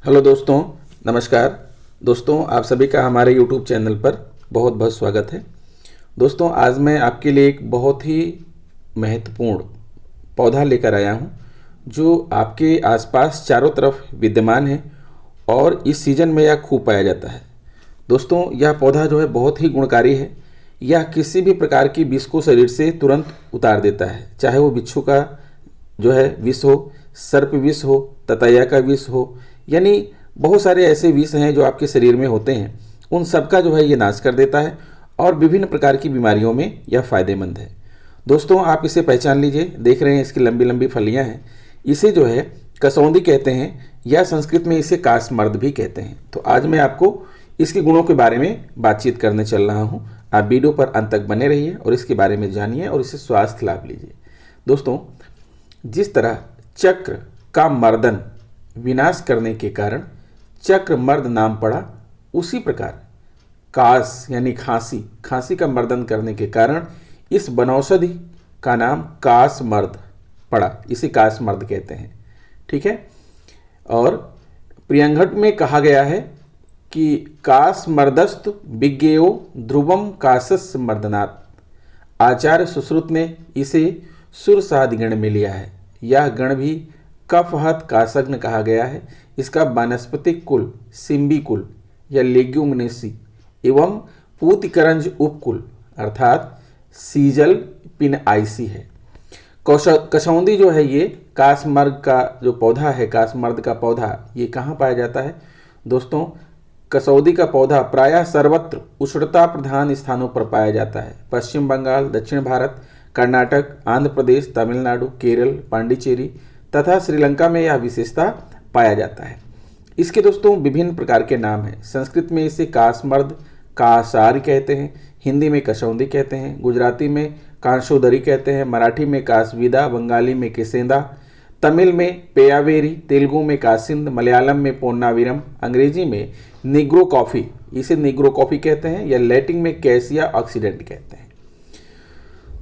Hello दोस्तों, नमस्कार। दोस्तों, आप सभी का हमारे यूट्यूब चैनल पर बहुत बहुत स्वागत है। दोस्तों, आज मैं आपके लिए एक बहुत ही महत्वपूर्ण पौधा लेकर आया हूं, जो आपके आसपास चारों तरफ विद्यमान है और इस सीजन में यह खूब पाया जाता है। दोस्तों, यह पौधा जो है बहुत ही गुणकारी है। यह किसी भी प्रकार की विष को शरीर से तुरंत उतार देता है, चाहे वो बिच्छू का जो है विष हो, सर्प विष हो, ततैया का विष हो, यानी बहुत सारे ऐसे विष हैं जो आपके शरीर में होते हैं। उन सब का जो है ये नाश कर देता है और विभिन्न प्रकार की बीमारियों में यह फायदेमंद है। दोस्तों, आप इसे पहचान लीजिए। देख रहे हैं इसकी लंबी लंबी फलियां हैं। इसे जो है कसौंदी कहते हैं या संस्कृत में इसे कासमर्द भी कहते हैं। तो आज मैं आपको इसके गुणों के बारे में बातचीत करने चल रहा हूँ। आप वीडियो पर अंत तक बने रहिए और इसके बारे में जानिए और इससे स्वास्थ्य लाभ लीजिए। दोस्तों, जिस तरह चक्र का मर्दन विनाश करने के कारण चक्रमर्द नाम पड़ा, उसी प्रकार कास यानी खांसी का मर्दन करने के कारण इस वनौषधि का नाम कासमर्द पड़ा। इसे कासमर्द कहते हैं। ठीक है। और प्रियंघट में कहा गया है कि कासमर्दस्तु विज्ञेयो ध्रुवम कासस्य मर्दनात्। आचार्य सुश्रुत ने इसे सुरसादि गण में लिया है। यह गण भी कफहत कासग्न कहा गया है। इसका वानस्पतिक कुल सिम्बी कुल या लेग्यूमिनेसी एवं पूतिकरंज उपकुल अर्थात सीजल पिनआईसी है। कसौंदी जो है ये कासमर्द का जो पौधा है, कासमर्द का पौधा ये कहाँ पाया जाता है? दोस्तों, कसौदी का पौधा प्रायः सर्वत्र उष्णता प्रधान स्थानों पर पाया जाता है। पश्चिम बंगाल, दक्षिण भारत, कर्नाटक, आंध्र प्रदेश, तमिलनाडु, केरल, पांडिचेरी तथा श्रीलंका में यह विशेषता पाया जाता है। इसके दोस्तों विभिन्न प्रकार के नाम हैं। संस्कृत में इसे कासमर्द, कासारी कहते हैं, हिंदी में कसौंदी कहते हैं, गुजराती में कांशोदरी कहते हैं, मराठी में कासविदा, बंगाली में केसेंदा, तमिल में पेयावेरी, तेलुगु में कासिंद, मलयालम में पोन्नाविरम, अंग्रेजी में निग्रो कॉफ़ी, इसे निग्रो कॉफ़ी कहते हैं, या लैटिन में कैसिया ऑक्सीडेंट कहते हैं।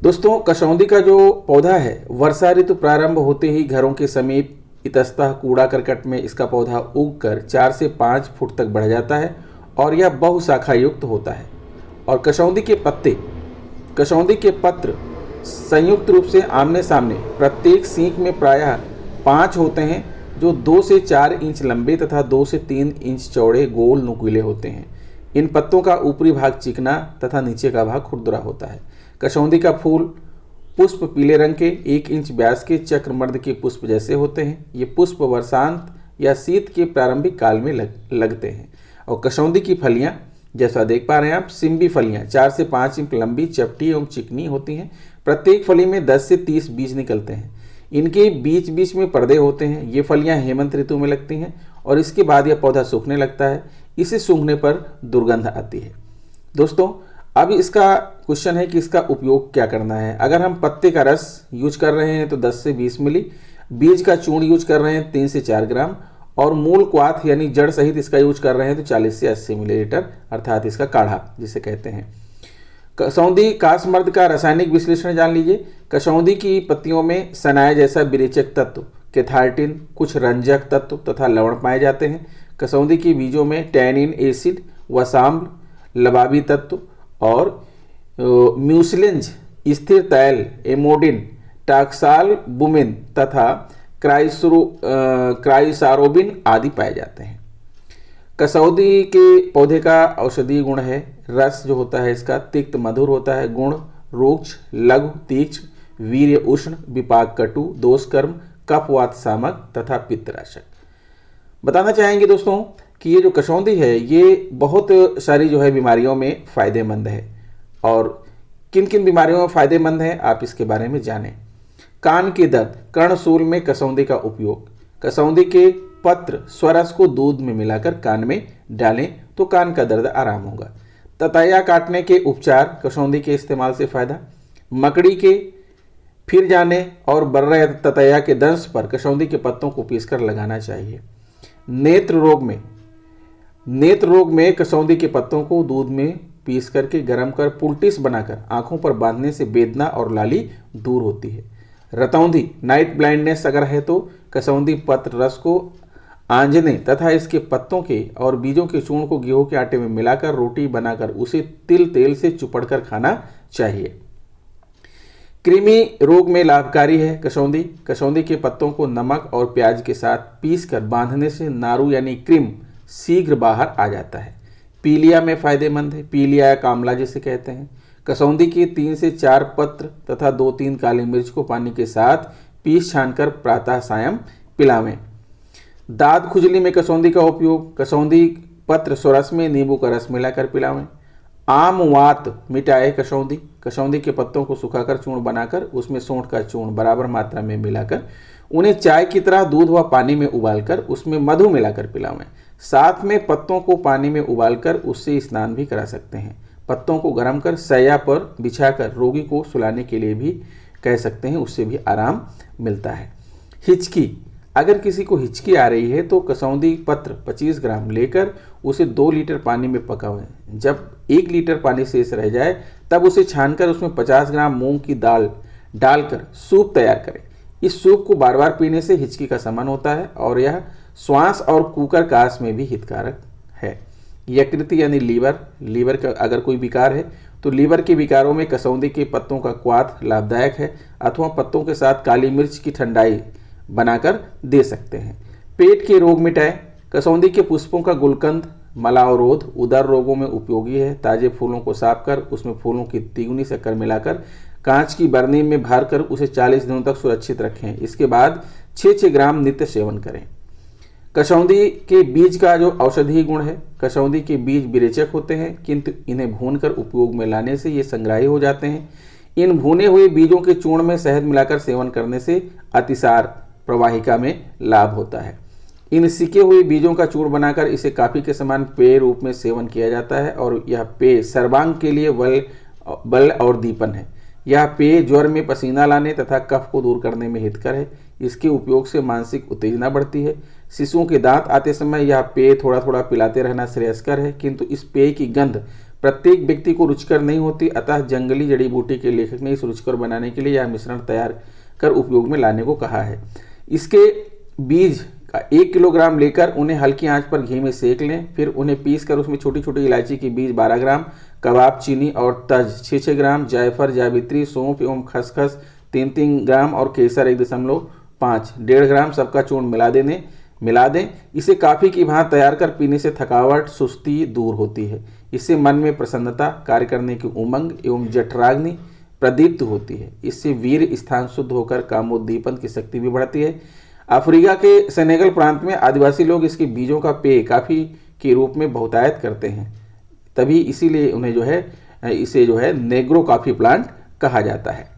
दोस्तों, कसौंदी का जो पौधा है वर्षा ऋतु प्रारंभ होते ही घरों के समीप इतस्तः कूड़ा करकट में इसका पौधा उगकर 4 से 5 फुट तक बढ़ जाता है और यह बहुशाखा युक्त होता है। और कसौंदी के पत्र संयुक्त रूप से आमने सामने प्रत्येक सींक में प्रायः 5 होते हैं, जो 2 से 4 इंच लंबे तथा 2 से 3 इंच चौड़े गोल नुकीले होते हैं। इन पत्तों का ऊपरी भाग चिकना तथा नीचे का भाग खुरदुरा होता है। कसौंदी का फूल पुष्प पीले रंग के 1 इंच व्यास के चक्रमर्द के पुष्प जैसे होते हैं। ये पुष्प वर्षांत या शीत के प्रारंभिक काल में लगते हैं। और कसौंदी की फलियां जैसा देख पा रहे हैं आप, सिम्बी फलियां 4 से 5 इंच लंबी, चपटी एवं चिकनी होती हैं। प्रत्येक फली में 10 से 30 बीज निकलते हैं। इनके बीच बीच में पर्दे होते हैं। ये फलियां हेमंत ऋतु में लगती हैं और इसके बाद यह पौधा सूखने लगता है। इसे सूंघने पर दुर्गंध आती है। दोस्तों, अब इसका क्वेश्चन है कि इसका उपयोग क्या करना है। अगर हम पत्ते का रस यूज कर रहे हैं तो 10 से 20 मिली, बीज का चूर्ण यूज कर रहे हैं 3 से 4 ग्राम, और मूल क्वाथ यानी जड़ सहित इसका यूज कर रहे हैं तो 40 से 80 मिलीलीटर अर्थात इसका काढ़ा जिसे कहते हैं। कसौंदी कासमर्द का रासायनिक विश्लेषण जान लीजिए। कसौंदी की पत्तियों में सनाय जैसा विरेचक तत्व, केथार्टिन, कुछ रंजक तत्व तथा लवण पाए जाते हैं। कसौंदी के बीजों में टैनिन एसिड, वसाम्ल, लबाबी तत्व और म्यूसिलेंज, स्थिर तैल, एमोडिन, टाक्सालबुमिन तथा क्राइसारोबिन आदि पाए जाते हैं। कसौदी के पौधे का औषधीय गुण है। रस जो होता है इसका तिक्त मधुर होता है। गुण रूक्ष, लघु, तीक्ष्ण, वीर्य उष्ण, विपाक कटु, दोषकर्म, कफवात शामक तथा पित्तनाशक। बताना चाहेंगे दोस्तों कि ये जो कसौंदी है ये बहुत सारी जो है बीमारियों में फ़ायदेमंद है। और किन किन बीमारियों में फ़ायदेमंद है आप इसके बारे में जानें। कान के दर्द, कर्णशूल में कसौंदी का उपयोग। कसौंदी के पत्र स्वरस को दूध में मिलाकर कान में डालें तो कान का दर्द आराम होगा। ततैया काटने के उपचार, कसौंदी के इस्तेमाल से फ़ायदा। मकड़ी के फिर जाने और बर्रे ततैया के दंश पर कसौंदी के पत्तों को पीसकर लगाना चाहिए। नेत्र रोग में कसौंदी के पत्तों को दूध में पीस करके गर्म कर पुलटिस बनाकर आंखों पर बांधने से वेदना और लाली दूर होती है। रतौंधी, नाइट ब्लाइंडनेस अगर है तो कसौंधी पत्र रस को आंजने तथा इसके पत्तों के और बीजों के चूर्ण को गेहूं के आटे में मिलाकर रोटी बनाकर उसे तिल तेल से चुपड़कर खाना चाहिए। कृमि रोग में लाभकारी है कसौंदी। कसौंदी के पत्तों को नमक और प्याज के साथ पीसकर बांधने से नारू यानी कृमि शीघ्र बाहर आ जाता है। पीलिया में फायदेमंद है, पीलिया या कामला जिसे कहते हैं। कसौंदी के 3 से 4 पत्र तथा 2-3 काली मिर्च को पानी के साथ पीस छानकर प्रातः सायं पिलावें। दाद खुजली में कसौंदी का उपयोग, कसौंदी पत्र स्वरस में नींबू का रस मिलाकर पिलावें। आम वात मिटाए कसौंदी। कसौंदी के पत्तों को सुखाकर चूर्ण बनाकर उसमें सौंठ का चूर्ण बराबर मात्रा में मिलाकर उन्हें चाय की तरह दूध व पानी में उबालकर उसमें मधु मिलाकर पिलावें। साथ में पत्तों को पानी में उबालकर उससे स्नान भी करा सकते हैं। पत्तों को गर्म कर सैया पर बिछाकर रोगी को सुलाने के लिए भी कह सकते हैं, उससे भी आराम मिलता है। हिचकी, अगर किसी को हिचकी आ रही है तो कसौंदी पत्र 25 ग्राम लेकर उसे 2 लीटर पानी में पकावें। जब 1 लीटर पानी शेष रह जाए तब उसे छानकर उसमें 50 ग्राम मूंग की दाल डालकर सूप तैयार करें। इस सूप को बार बार पीने से हिचकी का शमन होता है और यह श्वास और कुकर काश में भी हितकारक है। यकृत यानी लीवर का अगर कोई विकार है तो लीवर के विकारों में कसौंदी के पत्तों का क्वाथ लाभदायक है, अथवा पत्तों के साथ काली मिर्च की ठंडाई बनाकर दे सकते हैं। पेट के रोग मिटाए, कसौंदी के पुष्पों का गुलकंद मलावरोध उदर रोगों में उपयोगी है। ताजे फूलों को साफ कर उसमें फूलों की तिगुनी शक्कर मिलाकर कांच की बरनी में भर कर उसे 40 दिनों तक सुरक्षित रखें। इसके बाद 6-6 ग्राम नित्य सेवन करें। कसौंदी के बीज का जो औषधीय गुण है, कसौंदी के बीज विरेचक होते हैं किंतु इन्हें भूनकर उपयोग में लाने से ये संग्राही हो जाते हैं। इन भुने हुए बीजों के चूर्ण में शहद मिलाकर सेवन करने से अतिसार प्रवाहिका में लाभ होता है। इन सिके हुए बीजों का चूर्ण बनाकर इसे काफी के समान पेय रूप में सेवन किया जाता है और यह पेय सर्वांग के लिए बल और दीपन है। यह पेय ज्वर में पसीना लाने तथा कफ को दूर करने में हितकर है। इसके उपयोग से मानसिक उत्तेजना बढ़ती है। शिशुओं के दांत आते समय यह पेय थोड़ा थोड़ा पिलाते रहना श्रेयस्कर है, किंतु इस पेय की गंध प्रत्येक व्यक्ति को रुचिकर नहीं होती। अतः जंगली जड़ी बूटी के लेखक ने इस रुचिकर बनाने के लिए यह मिश्रण तैयार कर उपयोग में लाने को कहा है। इसके बीज का 1 किलोग्राम लेकर उन्हें हल्की आंच पर घी में सेक लें। फिर उन्हें पीस कर उसमें छोटी छोटी इलायची के बीज 12 ग्राम, कबाब चीनी और तज 6-6 ग्राम, जायफल जावित्री सौंफ एवं खसखस 3-3 ग्राम और केसर 1.5 ग्राम सबका चूर्ण मिला दें। इसे काफ़ी की भांति तैयार कर पीने से थकावट सुस्ती दूर होती है। इससे मन में प्रसन्नता, कार्य करने की उमंग एवं जठराग्नि प्रदीप्त होती है। इससे वीर स्थान शुद्ध होकर कामोद्दीपन की शक्ति भी बढ़ती है। अफ्रीका के सेनेगल प्रांत में आदिवासी लोग इसके बीजों का पेय काफ़ी के रूप में बहुतायत करते हैं, तभी इसीलिए उन्हें इसे नेग्रो कॉफी प्लांट कहा जाता है।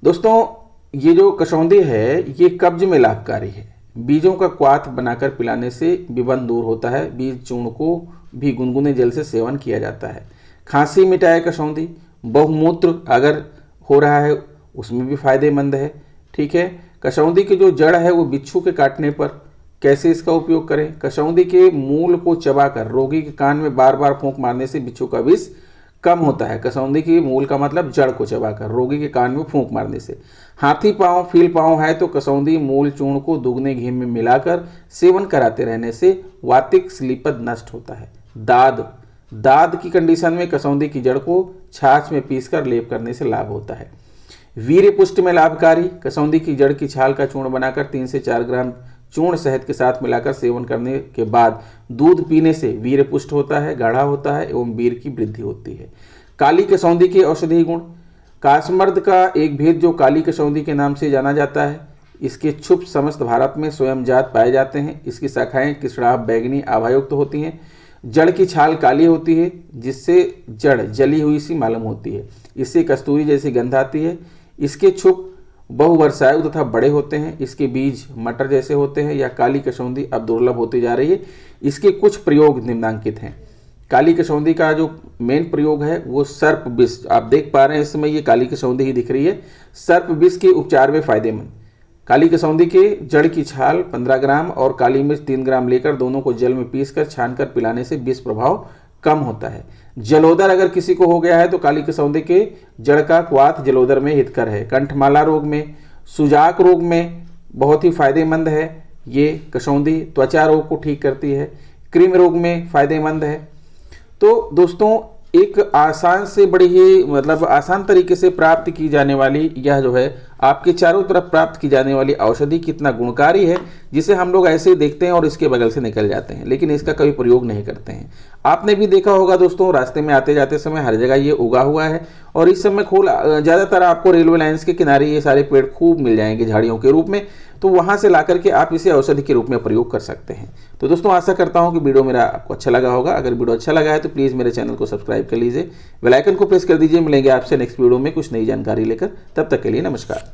दोस्तों, ये जो कसौंदी है ये कब्ज में लाभकारी है। बीजों का क्वाथ बनाकर पिलाने से विबंध दूर होता है। बीज चूर्ण को भी गुनगुने जल से सेवन किया जाता है। खांसी मिटाए कसौंदी। बहुमूत्र अगर हो रहा है उसमें भी फायदेमंद है। ठीक है, कसौंदी की जो जड़ है वो बिच्छू के काटने पर कैसे इसका उपयोग करें। कसौंदी के मूल को चबाकर रोगी के कान में बार बार फूंक मारने से बिच्छू का विष कम होता है। कसौंदी की मूल का मतलब जड़ को चबाकर रोगी के कान में फूंक मारने से। हाथी पांव फील पांव है तो कसौंदी मूल चूर्ण को दुगने घी में मिलाकर सेवन कराते रहने से वातिक स्लीपद नष्ट होता है। दाद की कंडीशन में कसौंदी की जड़ को छाछ में पीसकर लेप करने से लाभ होता है। वीर्य पुष्ट में लाभकारी। कसौंदी की जड़ की छाल का चूर्ण बनाकर 3 से 4 ग्राम चूर्ण शहद के साथ मिलाकर सेवन करने के बाद दूध पीने से वीर्य पुष्ट होता है, गाढ़ा होता है एवं वीर की वृद्धि होती है। काली कसौंदी के औषधीय गुण। कासमर्द का एक भेद जो काली कसौंदी के नाम से जाना जाता है। इसके छुप समस्त भारत में स्वयं जात पाए जाते हैं। इसकी शाखाएं कृष्णाभ बैगनी आभायुक्त होती हैं। जड़ की छाल काली होती है जिससे जड़ जली हुई सी मालूम होती है। इससे कस्तूरी जैसी गंध आती है। इसके छुप बहुवर्षायु तथा बड़े होते हैं। इसके बीज मटर जैसे होते हैं। यह काली कसौंदी अब दुर्लभ होती जा रही है। इसके कुछ प्रयोग निम्नांकित हैं। काली कसौंदी का जो मेन प्रयोग है वो सर्प विष। आप देख पा रहे हैं इस समय ये काली कसौंदी ही दिख रही है। सर्प विष के उपचार में फायदेमंद। काली कसौंदी के जड़ की छाल 15 ग्राम और काली मिर्च 3 ग्राम लेकर दोनों को जल में पीसकर छानकर पिलाने से विष प्रभाव कम होता है। जलोदर अगर किसी को हो गया है तो काली कसौंदी के जड़ का क्वाथ जलोदर में हितकर है। कंठमाला रोग में, सुजाक रोग में बहुत ही फायदेमंद है। ये कशौंधी त्वचा रोग को ठीक करती है, कृमि रोग में फायदेमंद है। तो दोस्तों एक आसान से बड़ी ही मतलब आसान तरीके से प्राप्त की जाने वाली यह जो है आपके चारों तरफ प्राप्त की जाने वाली औषधि कितना गुणकारी है, जिसे हम लोग ऐसे ही देखते हैं और इसके बगल से निकल जाते हैं, लेकिन इसका कभी प्रयोग नहीं करते हैं। आपने भी देखा होगा दोस्तों, रास्ते में आते जाते समय हर जगह ये उगा हुआ है और इस समय ज़्यादातर आपको रेलवे लाइन्स के किनारे ये सारे पेड़ खूब मिल जाएंगे झाड़ियों के रूप में। तो वहाँ से ला करके आप इसे औषधि के रूप में प्रयोग कर सकते हैं। तो दोस्तों आशा करता हूँ कि वीडियो मेरा आपको अच्छा लगा होगा। अगर वीडियो अच्छा लगा है तो प्लीज़ मेरे चैनल को सब्सक्राइब कर लीजिए, बेल आइकन को प्रेस कर दीजिए। मिलेंगे आपसे नेक्स्ट वीडियो में कुछ नई जानकारी लेकर। तब तक के लिए नमस्कार।